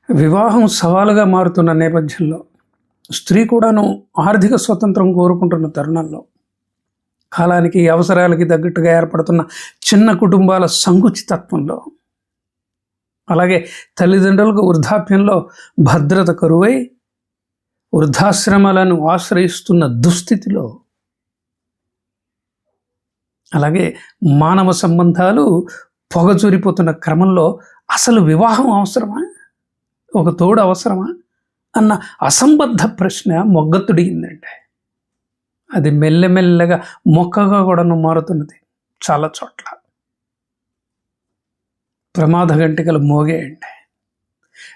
వివాహం సవాలుగా మారుతున్న నేపథ్యంలో స్త్రీ కూడాను ఆర్థిక స్వతంత్రం కోరుకుంటున్న తరుణంలో కాలానికి అవసరాలకి తగ్గట్టుగా ఏర్పడుతున్న చిన్న కుటుంబాల సంకుచితత్వంలో అలాగే తల్లిదండ్రులకు వృద్ధాప్యంలో భద్రత కరువై వృద్ధాశ్రమాలను ఆశ్రయిస్తున్న దుస్థితిలో అలాగే మానవ సంబంధాలు పొగచూరిపోతున్న క్రమంలో అసలు వివాహం అవసరమా, ఒక తోడు అవసరమా అన్న అసంబద్ధ ప్రశ్న మొగ్గతొడిగిందంటే అది మెల్లమెల్లగా మొక్కగా కూడాను మారుతున్నది. చాలా చోట్ల ప్రమాద గంటికలు మోగేయండి.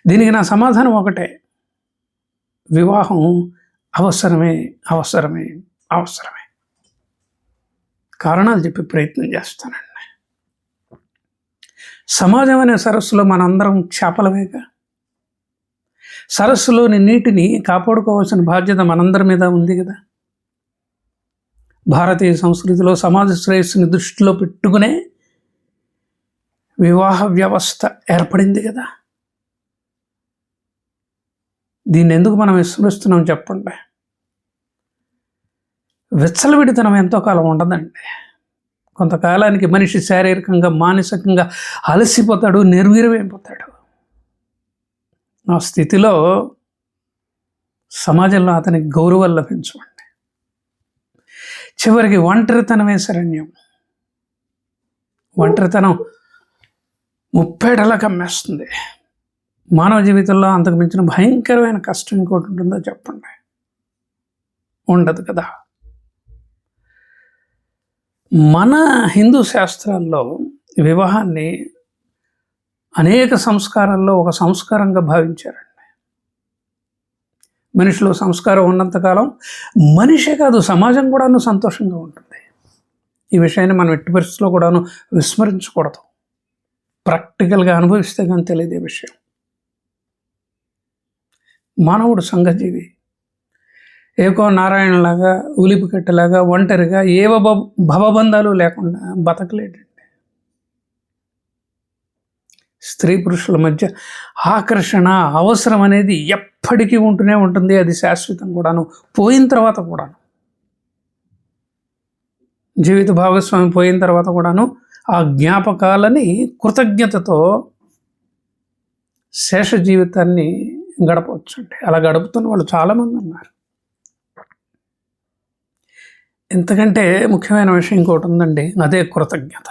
దీనికి నా సమాధానం ఒకటే, వివాహం అవసరమే అవసరమే అవసరమే. కారణాలు చెప్పి ప్రయత్నం చేస్తానండి. సమాజం అనే సరస్సులో మనందరం చేపలమేగా. సరస్సులోని నీటిని కాపాడుకోవాల్సిన బాధ్యత మనందరి మీద ఉంది కదా. భారతీయ సంస్కృతిలో సమాజ శ్రేయస్సుని దృష్టిలో పెట్టుకునే వివాహ వ్యవస్థ ఏర్పడింది కదా. దీన్ని ఎందుకు మనం విస్మరిస్తున్నాం చెప్పండి. విచ్చలవిడితనం ఎంతో కాలం ఉండదండి. కొంతకాలానికి మనిషి శారీరకంగా మానసికంగా అలసిపోతాడు, నిర్వీర్యమైపోతాడు. ఆ స్థితిలో సమాజంలో అతనికి గౌరవం లభించండి. చివరికి ఒంటరితనమే శరణ్యం. ఒంటరితనం ముప్పేటలా కమ్మేస్తుంది. మానవ జీవితంలో అంతకు మించిన భయంకరమైన కష్టం ఇంకోటి ఉంటుందో చెప్పండి? ఉండదు కదా. మన హిందూ శాస్త్రాల్లో వివాహాన్ని అనేక సంస్కారాల్లో ఒక సంస్కారంగా భావించారండి. మనిషిలో సంస్కారం ఉన్నంతకాలం మనిషే కాదు సమాజం కూడాను సంతోషంగా ఉంటుంది. ఈ విషయాన్ని మనం ఎట్టి పరిస్థితుల్లో కూడాను విస్మరించకూడదు. ప్రాక్టికల్గా అనుభవిస్తే కానీ తెలియదే విషయం. మానవుడు సంఘజీవి. ఏకో నారాయణలాగా ఉలిపికట్టలాగా ఒంటరిగా ఏవ భవబంధాలు లేకుండా బతకలేడండి. స్త్రీ పురుషుల మధ్య ఆకర్షణ అవసరం అనేది ఎప్పటికీ ఉంటూనే ఉంటుంది. అది శాశ్వతం కూడాను, పోయిన తర్వాత కూడాను. జీవిత భాగస్వామి పోయిన తర్వాత కూడాను ఆ జ్ఞాపకాలని కృతజ్ఞతతో శేష జీవితాన్ని గడపవచ్చు అండి. అలా గడుపుతున్న వాళ్ళు చాలామంది ఉన్నారు. ఎంతకంటే ముఖ్యమైన విషయం ఇంకోటి ఉందండి, అదే కృతజ్ఞత.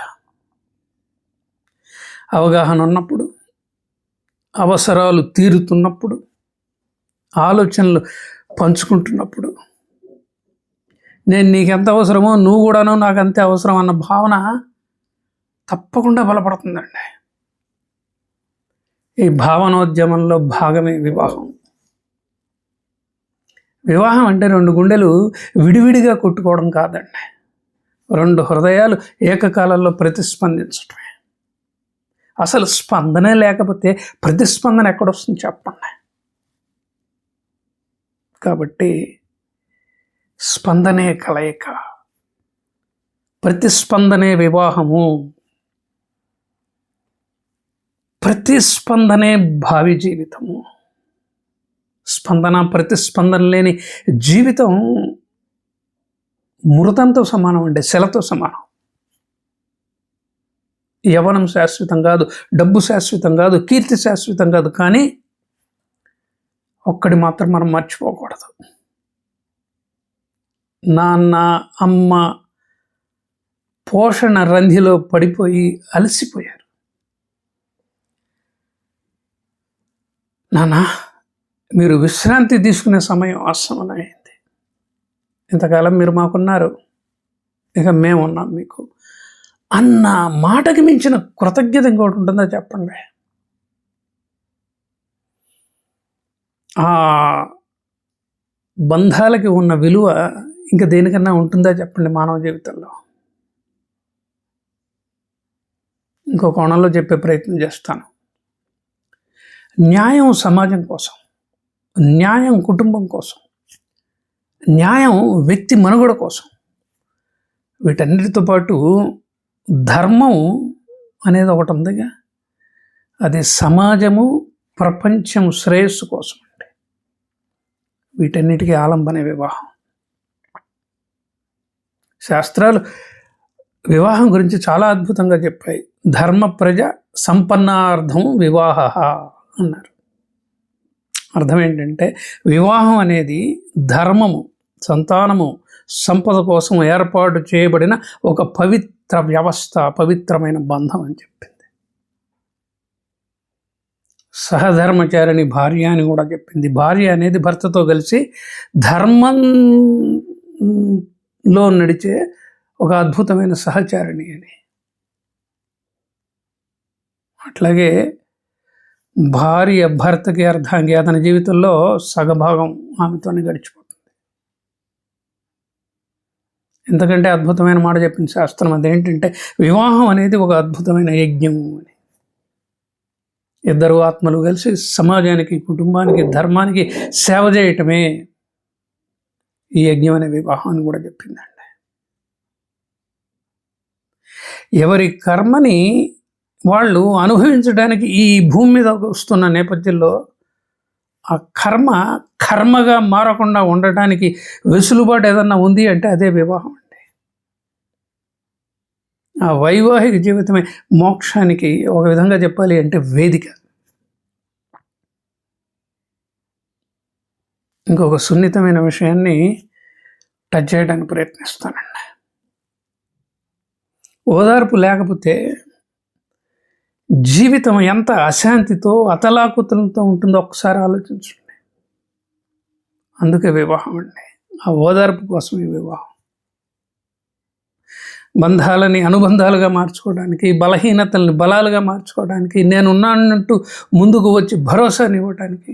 అవగాహన ఉన్నప్పుడు, అవసరాలు తీరుతున్నప్పుడు, ఆలోచనలు పంచుకుంటున్నప్పుడు, నేను నీకెంత అవసరమో నువ్వు కూడాను నాకు అంతే అవసరం అన్న భావన తప్పకుండా బలపడుతుందండి. ఈ భావనోద్యమంలో భాగమే వివాహం. వివాహం అంటే రెండు గుండెలు విడివిడిగా కొట్టుకోవడం కాదండి, రెండు హృదయాలు ఏకకాలంలో ప్రతిస్పందించటమే. అసలు స్పందనే లేకపోతే ప్రతిస్పందన ఎక్కడొస్తుంది చెప్పండి. కాబట్టి స్పందనే కలయిక, ప్రతిస్పందనే వివాహము, ప్రతిస్పందనే భావి జీవితము. స్పందన ప్రతిస్పందన లేని జీవితం మృతంతో సమానం అండి, శిలతో సమానం. యవ్వనం శాశ్వతం కాదు, డబ్బు శాశ్వతం కాదు, కీర్తి శాశ్వతం కాదు. కానీ ఒక్కడి మాత్రం మనం మర్చిపోకూడదు, నాన్న అమ్మ పోషణ రంధిలో పడిపోయి అలసిపోయారు. నాన్న మీరు విశ్రాంతి తీసుకునే సమయం ఆసన్నమైంది. ఇంతకాలం మీరు మాకున్నారు, ఇక మేమున్నాం మీకు అన్న మాటకి మించిన కృతజ్ఞత ఇంకోటి ఉంటుందో చెప్పండి. ఆ బంధాలకి ఉన్న విలువ ఇంకా దేనికన్నా ఉంటుందా చెప్పండి మానవ జీవితంలో? ఇంకో కోణంలో చెప్పే ప్రయత్నం చేస్తాను. న్యాయం సమాజం కోసం, న్యాయం కుటుంబం కోసం, న్యాయం వ్యక్తి మనుగడ కోసం, వీటన్నిటితో పాటు ధర్మం అనేది ఒకటి ఉందిగా. అది సమాజము ప్రపంచం శ్రేయస్సు కోసం అండి. వీటన్నిటికీ ఆలంబనే వివాహం. శాస్త్రాలు వివాహం గురించి చాలా అద్భుతంగా చెప్పాయి. ధర్మ ప్రజ సంపన్నార్థం వివాహ అన్నారు. అర్థం ఏంటంటే వివాహం అనేది ధర్మము, సంతానము, సంపద కోసం ఏర్పాటు చేయబడిన ఒక పవిత్ర వ్యవస్థ, పవిత్రమైన బంధం అని చెప్పింది. సహధర్మచారిణి భార్య అని కూడా చెప్పింది. భార్య అనేది భర్తతో కలిసి ధర్మంలో నడిచే ఒక అద్భుతమైన సహచారిణి అని. అట్లాగే భార్య భర్తకి అర్ధాంగి, అతని జీవితంలో సగభాగం ఆమెతోనే గడిచిపోతుంది. ఎందుకంటే అద్భుతమైన మాట చెప్పింది శాస్త్రం. అదేంటంటే వివాహం అనేది ఒక అద్భుతమైన యజ్ఞము అని. ఇద్దరు ఆత్మలు కలిసి సమాజానికి, కుటుంబానికి, ధర్మానికి సేవ చేయటమే ఈ యజ్ఞం అనే వివాహం అని కూడా చెప్పిందండి. ఎవరి కర్మని వాళ్ళు అనుభవించడానికి ఈ భూమి మీద వస్తున్న నేపథ్యంలో ఆ కర్మగా మారకుండా ఉండటానికి వెసులుబాటు ఏదన్నా ఉంది అంటే అదే వివాహం అండి. ఆ వైవాహిక జీవితమే మోక్షానికి ఒక విధంగా చెప్పాలి అంటే వేదిక. ఇంకొక సున్నితమైన విషయాన్ని టచ్ చేయడానికి ప్రయత్నిస్తానండి. ఓదార్పు లేకపోతే జీవితం ఎంత అశాంతితో, అతలాకుతలతో ఉంటుందో ఒకసారి ఆలోచించండి. అందుకే వివాహం అండి. ఆ ఓదార్పు కోసం ఈ వివాహం. బంధాలని అనుబంధాలుగా మార్చుకోవడానికి, బలహీనతల్ని బలాలుగా మార్చుకోవడానికి, నేనున్నానంటూ ముందుకు వచ్చి భరోసానివ్వడానికి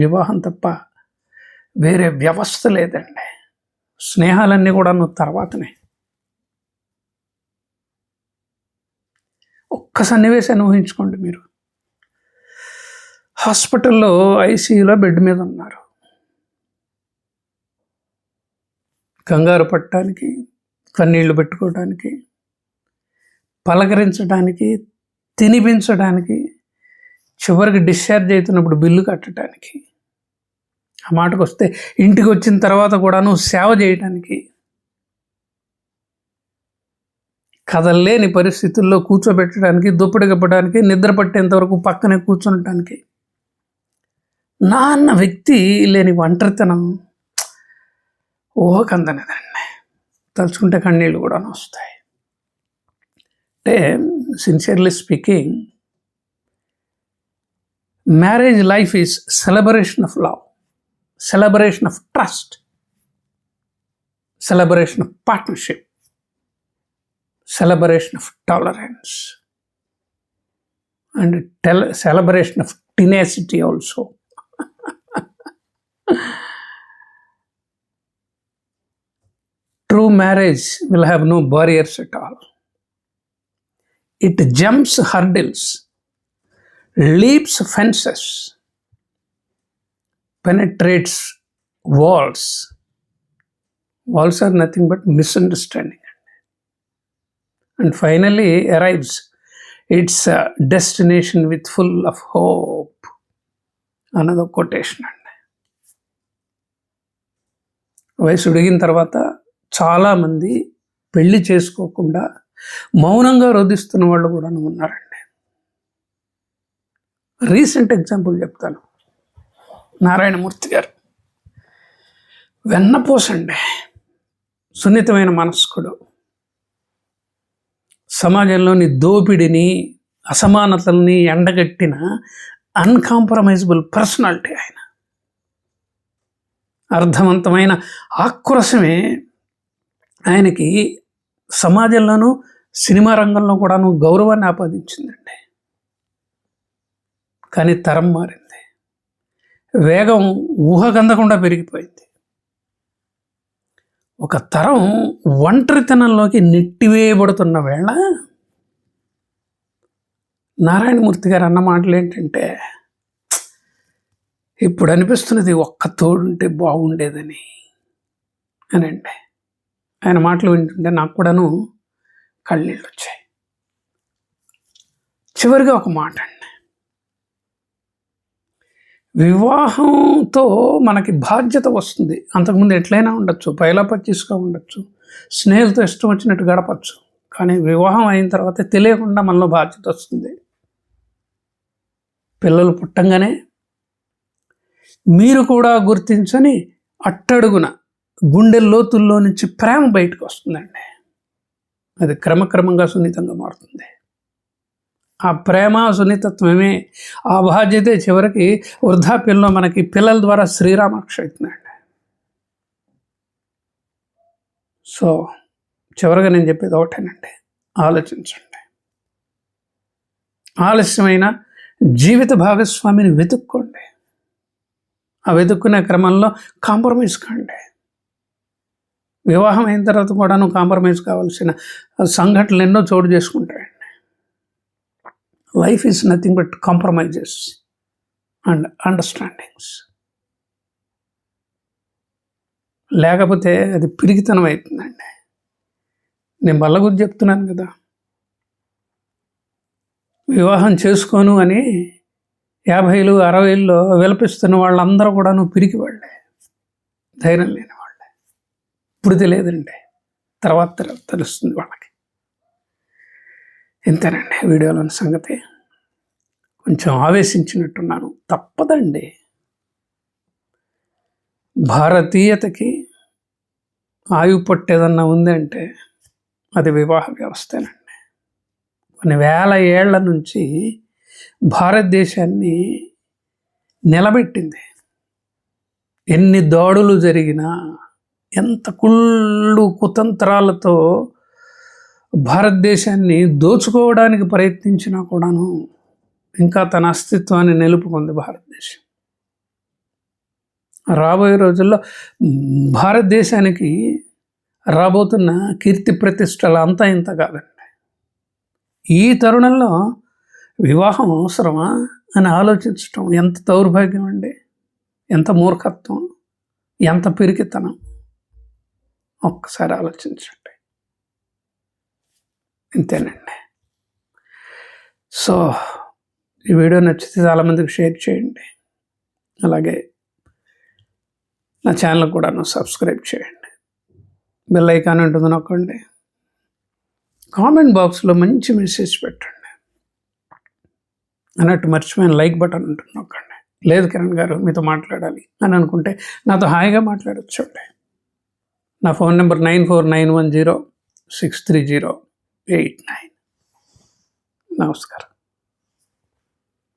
వివాహం తప్ప వేరే వ్యవస్థ లేదండి. స్నేహాలన్నీ కూడా తర్వాతనే. ఒక్క సన్నివేశాన్ని ఊహించుకోండి. మీరు హాస్పిటల్లో ఐసీయూలో బెడ్ మీద ఉన్నారు. కంగారు పట్టడానికి, కన్నీళ్లు పెట్టుకోవడానికి, పలకరించడానికి, తినిపించడానికి, చివరికి డిశ్చార్జ్ అవుతున్నప్పుడు బిల్లు కట్టడానికి, ఆ మాటకు వస్తే ఇంటికి వచ్చిన తర్వాత కూడాను సేవ చేయడానికి, కదల్లేని పరిస్థితుల్లో కూర్చోబెట్టడానికి, దుప్పటి కప్పడానికి, నిద్ర పట్టేంతవరకు పక్కనే కూర్చునటానికి, నాన్న వ్యక్తి లేని ఒంటరితనం ఊహకందనేదండి. తలుచుకుంటే కన్నీళ్ళు కూడా వస్తాయి. అంటే sincerely speaking, marriage life is celebration of love, celebration of trust, celebration of partnership, celebration of tolerance, and celebration of tenacity also. True marriage will have no barriers at all. It jumps hurdles, leaps fences, penetrates walls. Walls are nothing but misunderstanding. And finally arrives its destination with full of hope. Another quotation. వయసు ఉడిగిన తర్వాత చాలామంది పెళ్లి చేసుకోకుండా మౌనంగా రోధిస్తున్న వాళ్ళు కూడా ఉన్నారండి. Recent example చెప్తాను. నారాయణమూర్తి గారు వెన్నపోసండి, సున్నితమైన మనస్కుడు, సమాజంలోని దోపిడిని, అసమానతల్ని ఎండగట్టిన అన్కాంప్రమైజబుల్ పర్సనాలిటీ ఆయన. అర్థవంతమైన ఆక్రోశమే ఆయనకి సమాజంలోనూ, సినిమా రంగంలో కూడాను గౌరవాన్ని ఆపాదించిందండి. కానీ తరం మారింది, వేగం ఊహకందకుండా పెరిగిపోయింది. ఒక తరం ఒంటరితనంలోకి నెట్టివేయబడుతున్న వేళ నారాయణమూర్తి గారు అన్న మాటలు ఏంటంటే, ఇప్పుడు అనిపిస్తున్నది ఒక్క తోడుంటే బాగుండేదని అనండి. ఆయన మాటలు వింటుంటే నాకు కూడాను కళ్ళీళ్ళు వచ్చాయి. చివరిగా ఒక మాట అండి, వివాహంతో మనకి బాధ్యత వస్తుంది. అంతకుముందు ఎట్లయినా ఉండొచ్చు, పైలాపచ్చీస్గా ఉండొచ్చు, స్నేహితులతో ఇష్టం వచ్చినట్టు గడపచ్చు. కానీ వివాహం అయిన తర్వాత తెలియకుండా మనలో బాధ్యత వస్తుంది. పిల్లలు పుట్టంగానే మీరు కూడా గుర్తించని అట్టడుగున గుండె లోతుల్లో నుంచి ప్రేమ బయటకు వస్తుందండి. అది క్రమక్రమంగా సున్నితంగా మారుతుంది. ఆ ప్రేమ సున్నితత్వమే, ఆ బాధ్యతే చివరికి వృద్ధాప్యంలో మనకి పిల్లల ద్వారా శ్రీరామరక్ష అవుతుందండి. సో చివరిగా నేను చెప్పేది ఒకటేనండి, ఆలోచించండి. ఆలస్యమైన జీవిత భాగస్వామిని వెతుక్కోండి. ఆ వెతుక్కునే క్రమంలో కాంప్రమైజ్ కాండి. వివాహం అయిన తర్వాత కూడాను కాంప్రమైజ్ కావాల్సిన సంఘటనలు ఎన్నో చోటు చేసుకుంటాయండి. Life is nothing but compromises and understandings. లేకపోతే అది పిరిగితనం అవుతుందండి. నేను బల్ల గురించి చెప్తున్నాను కదా, వివాహం చేసుకోను అని 50లు 60ల్లో విలపిస్తున్న వాళ్ళందరూ కూడాను పిరికి వాళ్ళే, ధైర్యం లేని వాళ్ళే. ఇప్పుడు తెలియదండి, తర్వాత తెలుస్తుంది వాళ్ళకి. ఇంతేనండి వీడియోలోని సంగతి. కొంచెం ఆవేశించినట్టున్నాను, తప్పదండి. భారతీయతకి ఆయువు పట్టేదన్నా ఉందంటే అది వివాహ వ్యవస్థేనండి. కొన్ని వేల ఏళ్ల నుంచి భారతదేశాన్ని నిలబెట్టింది. ఎన్ని దాడులు జరిగినా, ఎంత కుళ్ళు కుతంత్రాలతో భారతదేశాన్ని దోచుకోవడానికి ప్రయత్నించినా కూడాను ఇంకా తన అస్తిత్వాన్ని నిలుపుకుంది భారతదేశం. రాబోయే రోజుల్లో భారతదేశానికి రాబోతున్న కీర్తి ప్రతిష్టలు అంతా ఇంత కాదండి. ఈ తరుణంలో వివాహం అవసరమా అని ఆలోచించటం ఎంత దౌర్భాగ్యం అండి, ఎంత మూర్ఖత్వం, ఎంత పిరికితనం. ఒక్కసారి ఆలోచించండి. ఇంతేనండి. సో ఈ వీడియో నచ్చితే చాలామందికి షేర్ చేయండి. అలాగే నా ఛానల్ కూడా సబ్స్క్రైబ్ చేయండి. బెల్ ఐకాన్ ఉంటుంది నొక్కండి. కామెంట్ బాక్స్లో మంచి మెసేజ్ పెట్టండి. అన్నట్టు మర్చిపోయిన లైక్ బటన్ ఉంటుంది నొక్కండి. లేదు కిరణ్ గారు మీతో మాట్లాడాలి అని అనుకుంటే నాతో హాయిగా మాట్లాడొచ్చండి. నా ఫోన్ నెంబర్ 9491063089. నమస్కారం.